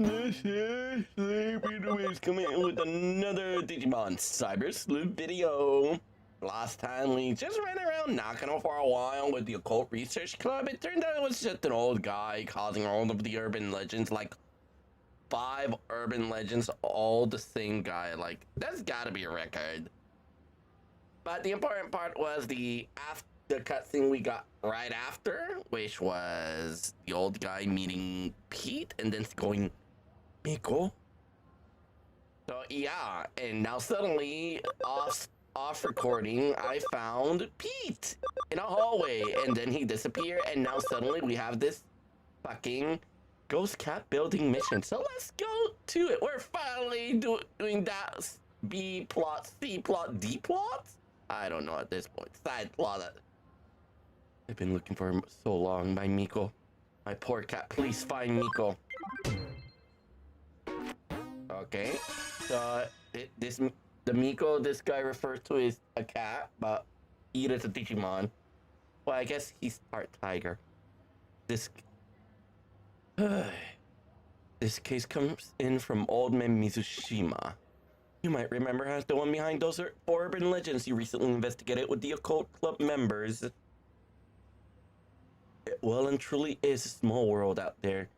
This is Sleepy Nubis coming in with another Digimon Cyber Sleuth video. Last time we just ran around Nakano for a while with the Occult Research Club. It turned out it was just an old guy causing all of the urban legends, like 5 urban legends, all the same guy. Like, that's gotta be a record. But the important part was the cutscene we got right after, which was the old guy meeting Pete and then going, Miko? So yeah, and now suddenly off recording, I found Pete in a hallway, and then he disappeared, and now suddenly we have this fucking ghost cat building mission. So let's go to it. We're finally doing that B plot, C plot, D plot? I don't know at this point. Side plot. I've been looking for him so long. My Miko. My poor cat. Please find Miko. Okay. So the Miko this guy refers to is a cat, but Ida's a Digimon. Well, I guess he's part tiger. This case comes in from Old Man Mizushima. You might remember as the one behind those 4 urban legends you recently investigated with the Occult Club members. It well and truly is a small world out there,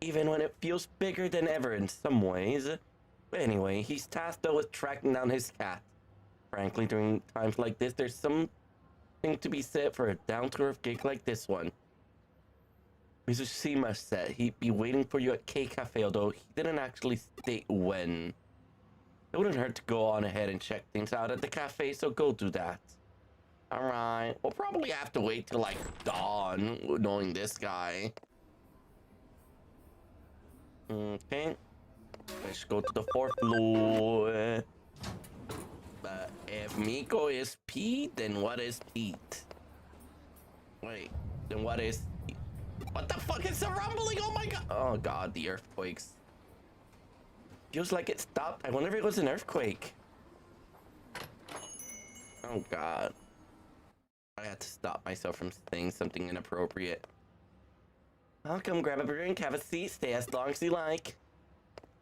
even when it feels bigger than ever in some ways. But anyway, he's tasked though with tracking down his cat. Frankly, during times like this, there's something to be said for a down-to-earth gig like this one. Mizushima said he'd be waiting for you at K Cafe, although he didn't actually state when. It wouldn't hurt to go on ahead and check things out at the cafe, so go do that. Alright, we'll probably have to wait till like dawn, knowing this guy. Okay. Let's go to the 4th floor. But if Miko is Pete, then what is Pete? Wait, then what is... What the fuck is the rumbling? Oh my god! Oh god, the earthquakes. Feels like it stopped. I wonder if it was an earthquake. Oh god. I had to stop myself from saying something inappropriate. I'll come grab a drink, have a seat, stay as long as you like.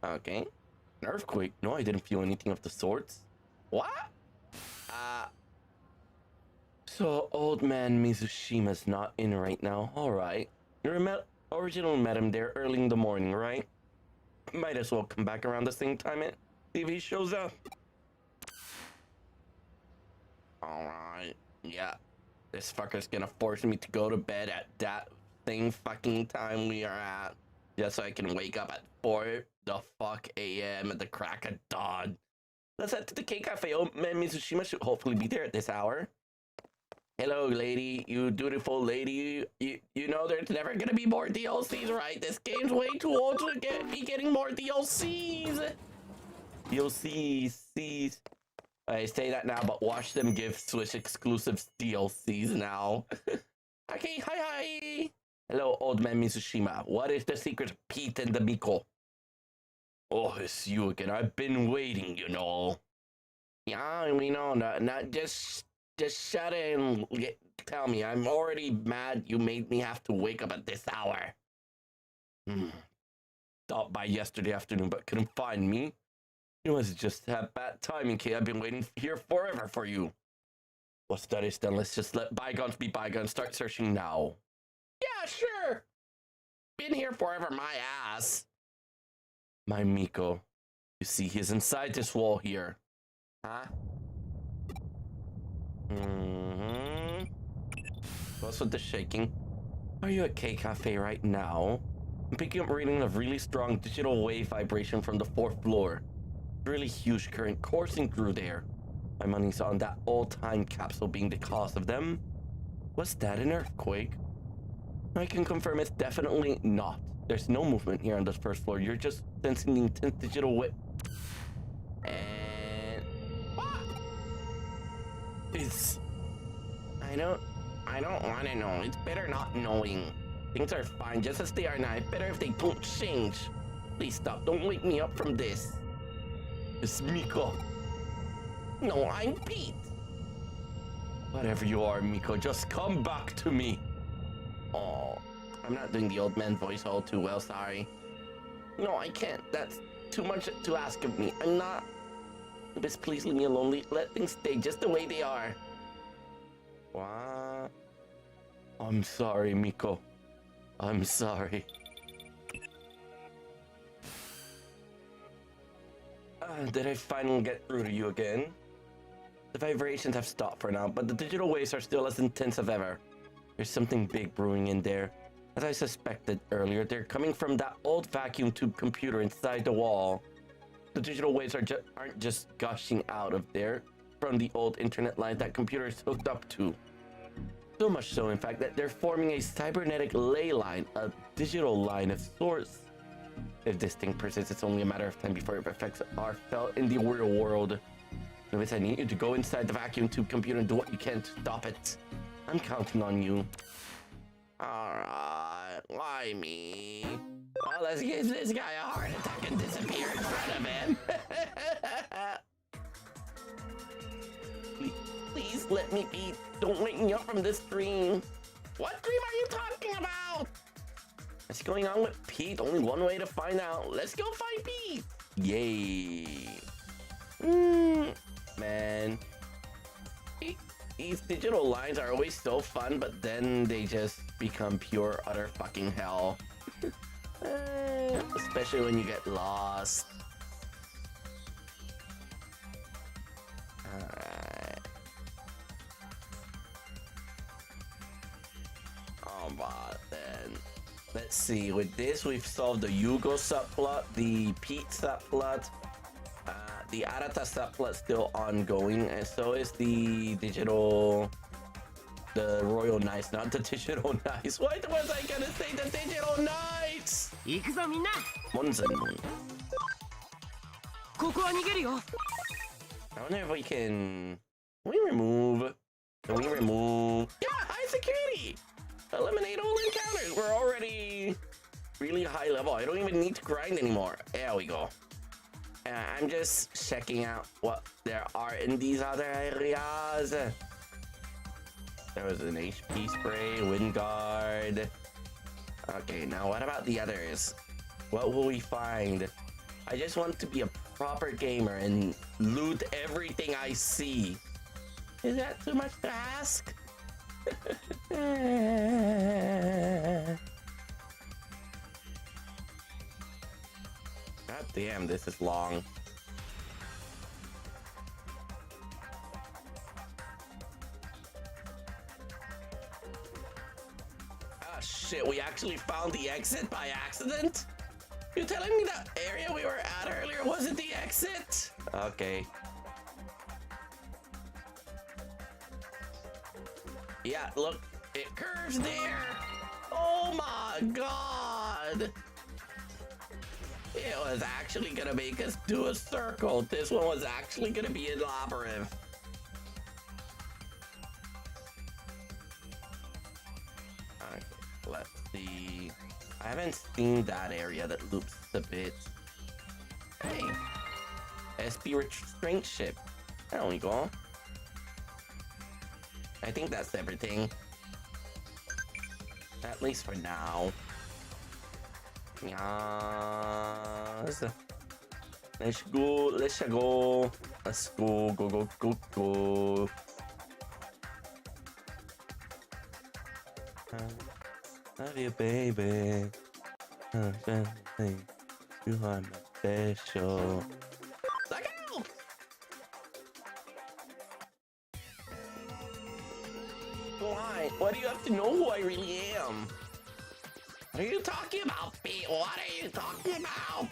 Okay. An earthquake? No, I didn't feel anything of the sorts. What? So old man Mizushima's not in right now. Alright. You originally met him there early in the morning, right? Might as well come back around the same time and see if he shows up. Alright. Yeah. This fucker's gonna force me to go to bed at that same fucking time we are at, just so I can wake up at 4 the fuck a.m. at the crack of dawn. Let's head to the K Cafe. Old man Mizushima should hopefully be there at this hour. Hello, lady. You dutiful lady. You know there's never gonna be more DLCs, right? This game's way too old to be getting more DLCs. DLCs. I say that now, but watch them give Switch exclusive DLCs now. Okay, hi. Hello, old man Mizushima. What is the secret of Pete and the Miko? Oh, it's you again. I've been waiting, you know. Yeah, we know. Not just shut it and tell me. I'm already mad you made me have to wake up at this hour. Stopped by yesterday afternoon, but couldn't find me. You must just have bad timing, kid. I've been waiting here forever for you. What's that is then? Let's just let bygones be bygones. Start searching now. Yeah, sure. Been here forever, my ass. My Miko. You see, he's inside this wall here. Huh? What's with the shaking? Are you at K Cafe right now? I'm picking up a reading of really strong digital wave vibration from the 4th floor. Really huge current coursing through there. My money's on that old time capsule being the cause of them. Was that an earthquake? I can confirm it's definitely not. There's no movement here on the 1st floor. You're just sensing the intense digital wave. And what? It's... I don't want to know. It's better not knowing. Things are fine just as they are now. It's better if they don't change. Please stop. Don't wake me up from this. It's Miko. No, I'm Pete. Whatever you are, Miko, just come back to me. Oh, I'm not doing the old man voice all too well, sorry. No, I can't. That's too much to ask of me. I'm not. Nubis, please leave me alone. Let things stay just the way they are. What? I'm sorry, Miko. I'm sorry. Did I finally get through to you again? The vibrations have stopped for now, but the digital waves are still as intense as ever. There's something big brewing in there. As I suspected earlier, they're coming from that old vacuum tube computer inside the wall. The digital waves aren't just gushing out of there from the old internet line that computer is hooked up to. So much so, in fact, that they're forming a cybernetic ley line, a digital line of sorts. If this thing persists, it's only a matter of time before its effects are felt in the real world. Nubis, I need you to go inside the vacuum tube computer and do what you can to stop it. I'm counting on you. Alright, why me? Well, let's give this guy a heart attack and disappear in front of him. Please let me be. Don't wake me up from this dream. What dream are you talking about? What's going on with Pete? Only one way to find out. Let's go find Pete. Yay. Man. These digital lines are always so fun, but then they just become pure, utter fucking hell. Especially when you get lost. Alright. But then, let's see. With this, we've solved the Yugo subplot, the Pete subplot. The Arata subplot still ongoing, and so is the Royal Knights, not the digital knights. What was I gonna say? The digital knights! Monzen. I wonder if we can remove? Can we remove? Yeah, high security! Eliminate all encounters. We're already really high level. I don't even need to grind anymore. There we go. I'm just checking out what there are in these other areas. There was an HP spray, wind guard. Okay, now what about the others? What will we find? I just want to be a proper gamer and loot everything I see. Is that too much to ask? God damn, this is long. Ah, shit, we actually found the exit by accident? You're telling me that area we were at earlier wasn't the exit? Okay. Yeah, look, it curves there. Oh my god. It was actually gonna make us do a circle. This one was actually gonna be a labyrinth. Okay, let's see. I haven't seen that area that loops a bit. Hey, SP restraint ship. There we go. I think that's everything. At least for now. Yes. Let's go. Let's go. Let's go. Go, go, go, go. Love you, baby. You are my special. Look out! Why? Why do you have to know who I really am? What are you talking about, Pete? What are you talking about?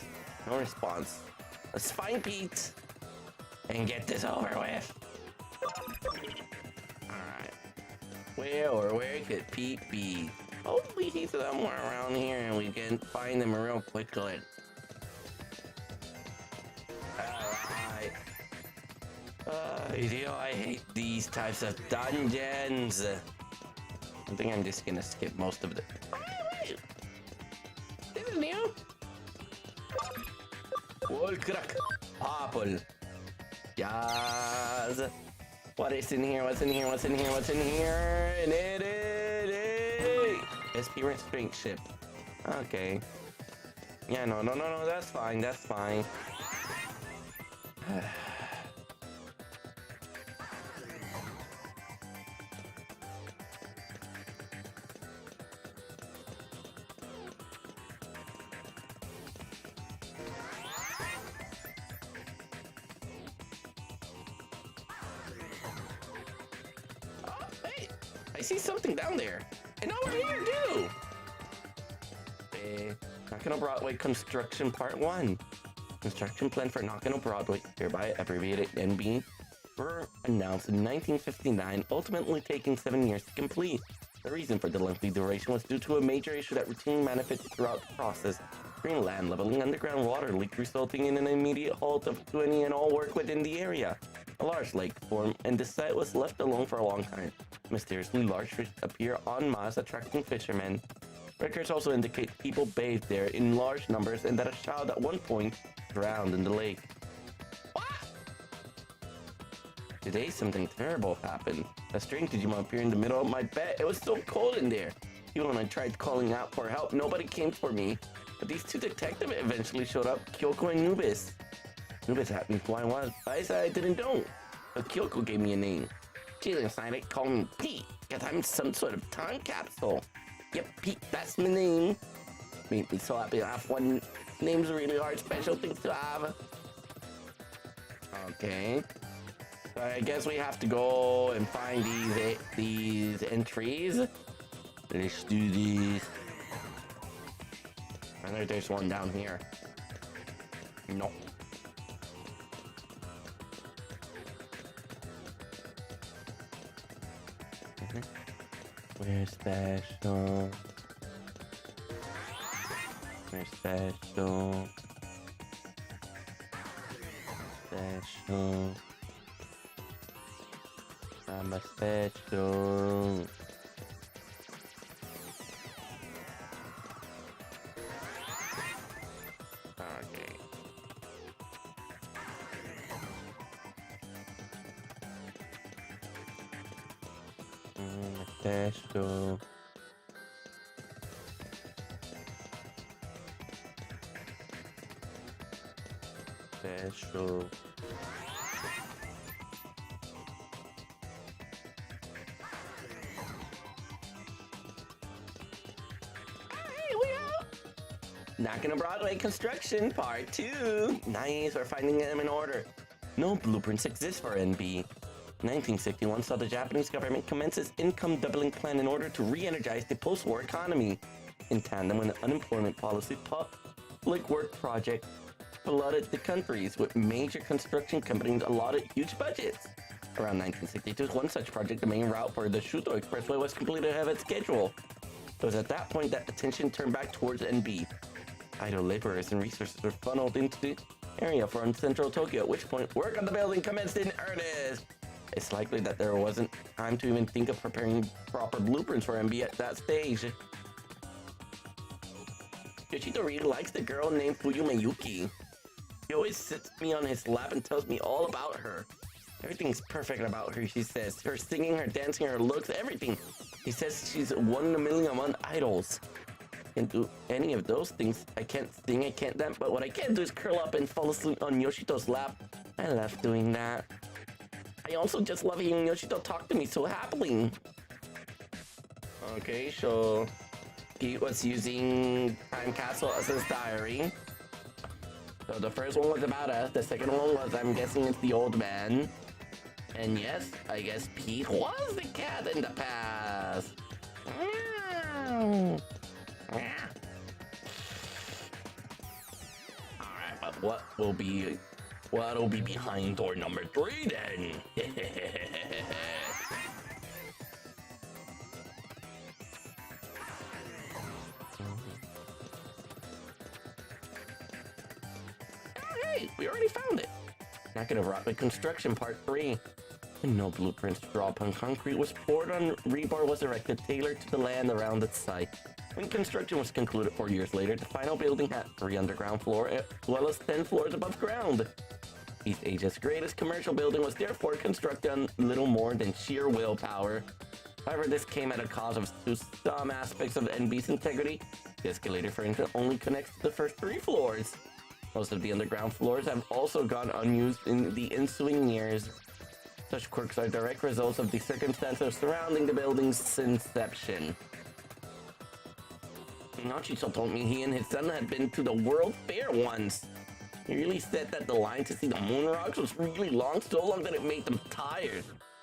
No response. Let's find Pete and get this over with. Alright. Where could Pete be? Hopefully he's somewhere around here and we can find him real quickly. Alright. I hate these types of dungeons. I think I'm just gonna skip most of the... Wait! This is new. Wall crack. Apple. Yes. What is in here? What's in here? What's in here? What's in here? And it is SP restraint ship. Okay. Yeah, no, that's fine, that's fine. Oh, wait, I see something down there. And over here, too! Nakano Broadway Construction Part 1. Construction plan for Nakano Broadway, hereby abbreviated NB, were announced in 1959, ultimately taking 7 years to complete. The reason for the lengthy duration was due to a major issue that routinely manifested throughout the process: green land leveling, underground water leak, resulting in an immediate halt to any and all work within the area. A large lake formed, and the site was left alone for a long time. Mysteriously, large fish appear en masse, attracting fishermen. Records also indicate people bathed there in large numbers and that a child at one point drowned in the lake. What? Today, something terrible happened. A strange Digimon appeared in the middle of my bed. It was so cold in there. Even when I tried calling out for help, nobody came for me. But these two detectives eventually showed up, Kyoko and Nubis. Nubis asked me who I was. I said I didn't know. But Kyoko gave me a name. She decided to call me Pete, because I'm some sort of time capsule. Yep, Pete, that's my name. Made me so happy to have one. Name's really hard, special things to have. Okay. So I guess we have to go and find these entries. Let's do these. I know there's one down here. No. We're special. We're special. Special. I'm a special. Okay. Special. Special. Nakano Broadway Construction Part 2. Nice, we're finding them in order. No blueprints exist for NB. 1961 saw the Japanese government commence its income doubling plan in order to re-energize the post-war economy. In tandem with the unemployment policy, public work project flooded the countries, with major construction companies allotted huge budgets. Around 1962, one such project, the main route for the Shuto Expressway, was completed ahead of its schedule. It was at that point that attention turned back towards NB. Idle laborers and resources were funneled into the area from central Tokyo, at which point work on the building commenced in earnest. It's likely that there wasn't time to even think of preparing proper blueprints for NB at that stage. Yoshito really likes the girl named Fuyume Yuki. He always sits me on his lap and tells me all about her. Everything's perfect about her, she says. Her singing, her dancing, her looks, everything. He says she's one in a million among idols. Can't do any of those things. I can't sing, I can't dance, but what I can do is curl up and fall asleep on Yoshito's lap. I love doing that. I also just love hearing Yoshito talk to me so happily. Okay, so he was using Time Capsule as his diary. So the first one was about us, the second one was, I'm guessing it's the old man. And yes, I guess Pete was the cat in the past. Alright, but what'll be behind door number 3 then? Hey, we already found it. Nakano Broadway Construction Part 3. And no blueprints to draw upon concrete was poured on, rebar was erected tailored to the land around its site. When construction was concluded 4 years later, the final building had 3 underground floors as well as 10 floors above ground. East Asia's greatest commercial building was therefore constructed on little more than sheer willpower. However, this came at a cost to some aspects of NB's integrity. The escalator, for instance, only connects to the first 3 floors. Most of the underground floors have also gone unused in the ensuing years. Such quirks are direct results of the circumstances surrounding the building's inception. Nachiso told me he and his son had been to the World Fair once. He really said that the line to see the moon rocks was really long, so long that it made them tired.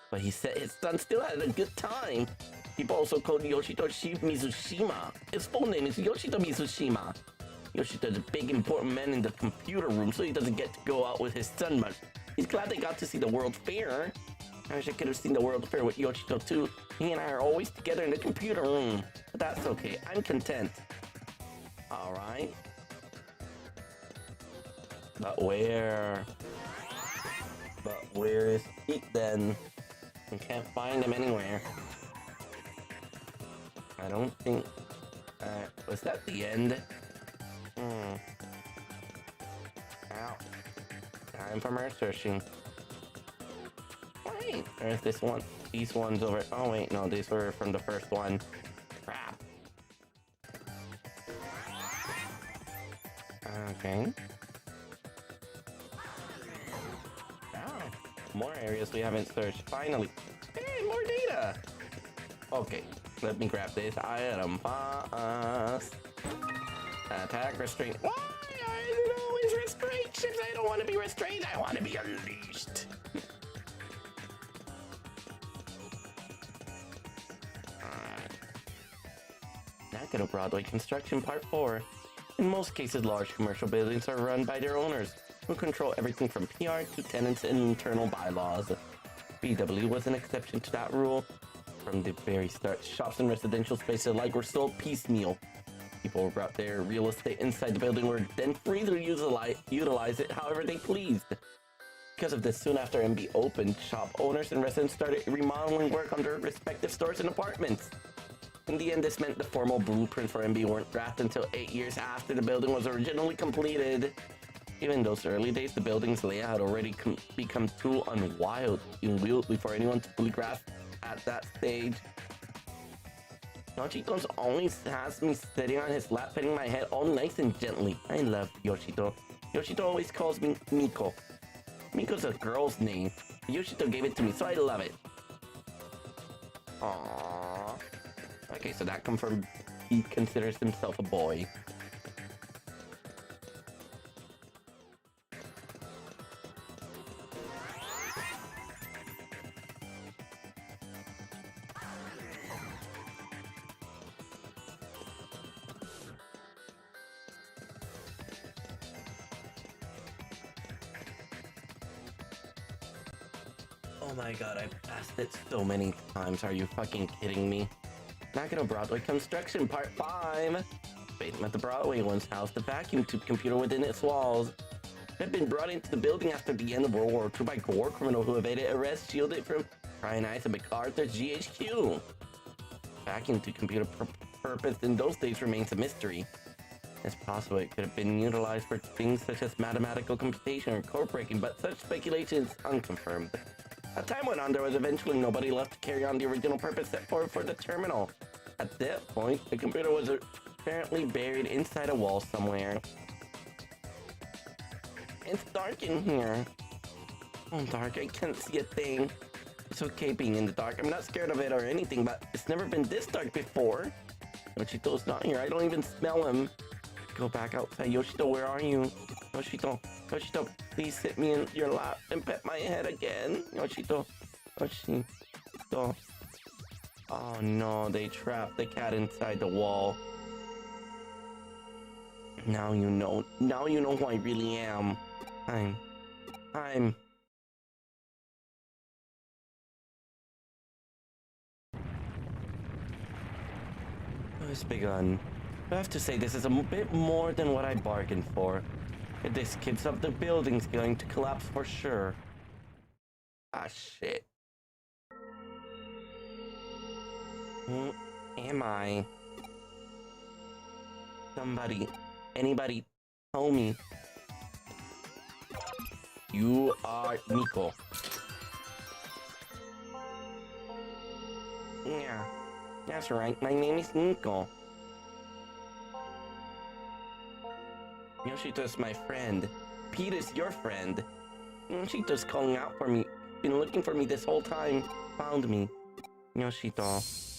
But he said his son still had a good time. People also called Yoshito Mizushima. His full name is Yoshito Mizushima. Yoshito's a big important man in the computer room, so he doesn't get to go out with his son much. He's glad they got to see the World Fair. I wish I could have seen the World Fair with Yoshito too. He and I are always together in the computer room. But that's okay, I'm content. Alright. But where is Pete then? I can't find him anywhere. I don't think... was that the end? Ow. Time for more searching. Wait, there's this one. These ones over... Oh wait, no, these were from the first one. Crap. Okay. Oh, more areas we haven't searched. Finally. Hey, more data! Okay, let me grab this item fast. Attack restraint. Why are you always restrained ships? I don't want to be restrained. I want to be unleashed. Nakano Broadway Construction Part 4. In most cases, large commercial buildings are run by their owners, who control everything from PR to tenants and internal bylaws. BW was an exception to that rule. From the very start, shops and residential spaces alike were sold piecemeal. People brought their real estate inside the building were then free to utilize it however they pleased. Because of this, soon after MB opened, shop owners and residents started remodeling work on their respective stores and apartments. In the end, this meant the formal blueprint for MB weren't drafted until 8 years after the building was originally completed. Even in those early days, the building's layout had already become too unwieldy for anyone to fully grasp at that stage. Yoshito always has me sitting on his lap, petting my head all nice and gently. I love Yoshito. Yoshito always calls me Miko. Miko's a girl's name. Yoshito gave it to me, so I love it. Aww. Okay, so that confirmed he considers himself a boy. Oh my god, I've passed it so many times. Are you fucking kidding me? Nakano Broadway Construction Part 5. Basement the Broadway once housed a vacuum tube computer within its walls. It had been brought into the building after the end of World War II by war criminals who evaded arrest, shielded from prying eyes of MacArthur's GHQ. Vacuum tube computer purpose in those days remains a mystery. It's possible it could have been utilized for things such as mathematical computation or code breaking, but such speculation is unconfirmed. As time went on, there was eventually nobody left to carry on the original purpose set forward for the terminal. At that point, the computer was apparently buried inside a wall somewhere. It's dark in here. Oh, dark, I can't see a thing. It's okay being in the dark. I'm not scared of it or anything, but it's never been this dark before. Yoshito's not here. I don't even smell him. Go back outside. Yoshito, where are you? Yoshito, Yoshito, please sit me in your lap and pet my head again. Yoshito, Yoshito. Oh no, they trapped the cat inside the wall. Now you know who I really am. I'm... It's begun. I have to say, this is a bit more than what I bargained for. If this keeps up, the building's going to collapse for sure. Ah, shit. Who am I? Somebody, anybody, tell me. You are Miko. Yeah, that's right. My name is Miko. Yoshito's my friend. Pete is your friend. Yoshito's calling out for me. Been looking for me this whole time. Found me. Yoshito.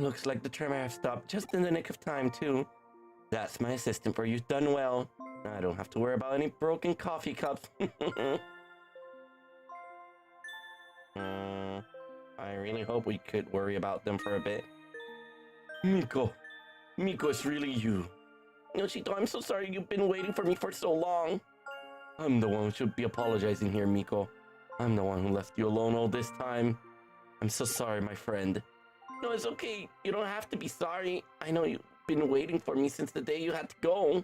Looks like the trimmer have stopped just in the nick of time, too. That's my assistant for you. Done well. I don't have to worry about any broken coffee cups. I really hope we could worry about them for a bit. Miko, it's really you. Yoshito, I'm so sorry you've been waiting for me for so long. I'm the one who should be apologizing here, Miko. I'm the one who left you alone all this time. I'm so sorry, my friend. No, it's okay. You don't have to be sorry. I know you've been waiting for me since the day you had to go.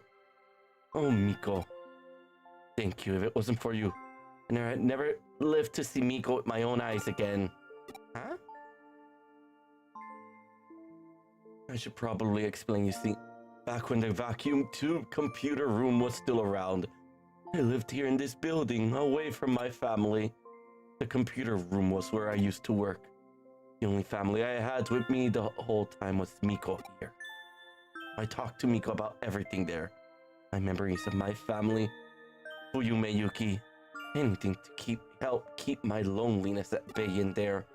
Oh, Miko. Thank you. If it wasn't for you, and I'd never lived to see Miko with my own eyes again. Huh? I should probably explain, you see. Back when the vacuum tube computer room was still around, I lived here in this building, away from my family. The computer room was where I used to work. The only family I had with me the whole time was Miko here. I talked to Miko about everything there. My memories of my family, Fuyume Yuki, anything to help keep my loneliness at bay in there.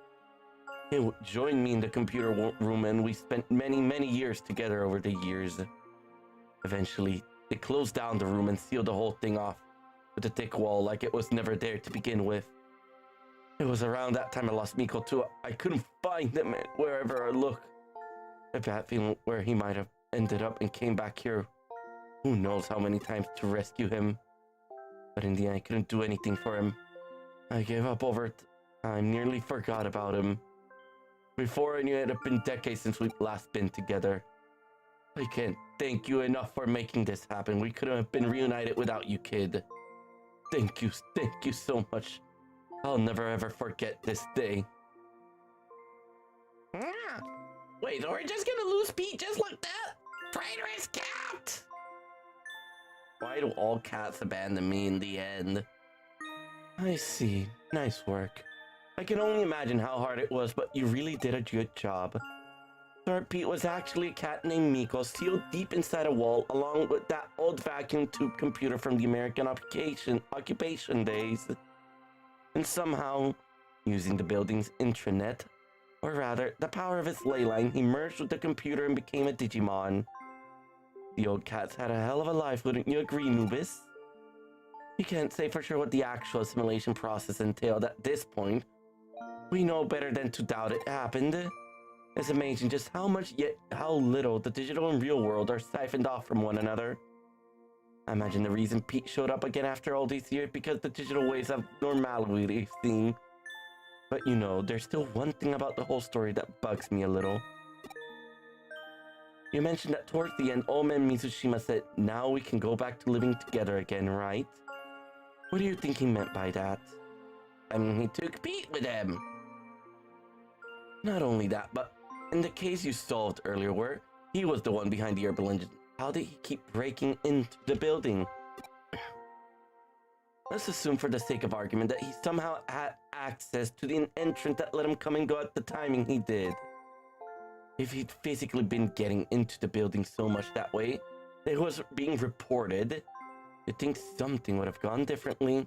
He would join me in the computer room, and we spent many years together over the years. Eventually, they closed down the room and sealed the whole thing off with a thick wall like it was never there to begin with. It was around that time I lost Miko too. I couldn't find him wherever I looked. I have that feeling where he might have ended up and came back here. Who knows how many times to rescue him. But in the end, I couldn't do anything for him. I gave up over time, nearly forgot about him. Before I knew it had been decades since we'd last been together. I can't thank you enough for making this happen. We couldn't have been reunited without you, kid. Thank you so much. I'll never ever forget this day. Wait, so we're just gonna lose Pete just like that? Traitorous cat! Why do all cats abandon me in the end? I see. Nice work. I can only imagine how hard it was, but you really did a good job. Sir Pete was actually a cat named Miko, sealed deep inside a wall, along with that old vacuum tube computer from the American occupation days. And somehow, using the building's intranet, or rather, the power of its ley line, he merged with the computer and became a Digimon. The old cats had a hell of a life, wouldn't you agree, Nubis? We can't say for sure what the actual assimilation process entailed at this point. We know better than to doubt it happened. It's amazing just how much yet how little the digital and real world are siphoned off from one another. I imagine the reason Pete showed up again after all these years because the digital ways of normality we've seen. But you know, there's still one thing about the whole story that bugs me a little. You mentioned that towards the end, old man Mizushima said, now we can go back to living together again, right? What do you think he meant by that? I mean, he took Pete with him. Not only that, but in the case you solved earlier where he was the one behind the urban legend, how did he keep breaking into the building? Let's assume for the sake of argument that he somehow had access to the entrance that let him come and go at the timing he did. If he'd physically been getting into the building so much that way that it was being reported, you'd think something would have gone differently.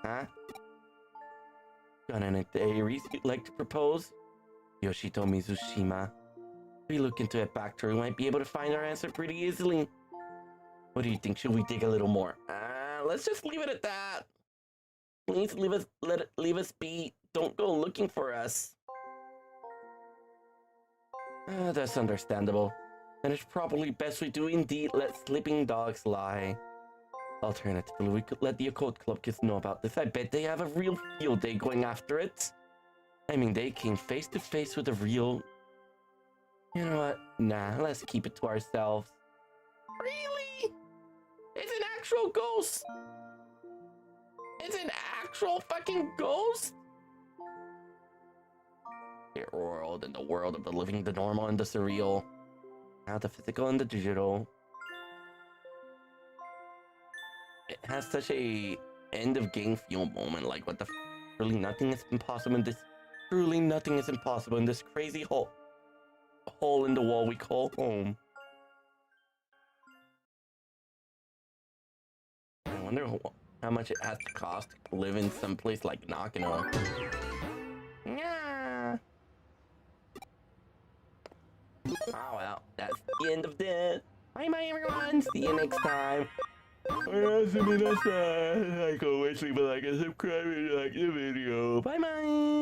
Huh? Got any theories you'd like to propose? Yoshito Mizushima. If we look into it back, we might be able to find our answer pretty easily. What do you think? Should we dig a little more? Let's just leave it at that. Please leave us be. Don't go looking for us. That's understandable. And it's probably best we do indeed let sleeping dogs lie. Alternatively, we could let the occult club kids know about this. I bet they have a real field day going after it. I mean, they came face to face with a real... You know what? Nah, let's keep it to ourselves. Really? It's an actual ghost? It's an actual fucking ghost? Your world and the world of the living, the normal and the surreal. Now the physical and the digital. has such a end of game feel moment. Like, what the truly nothing is impossible in this. Truly nothing is impossible in this crazy hole in the wall we call home. I wonder how much it has to cost to live in some place like Nakano. Yeah. Oh well, that's the end of this. Bye bye everyone, see you next time. Like always, leave a like and subscribe if you like the video. Bye bye.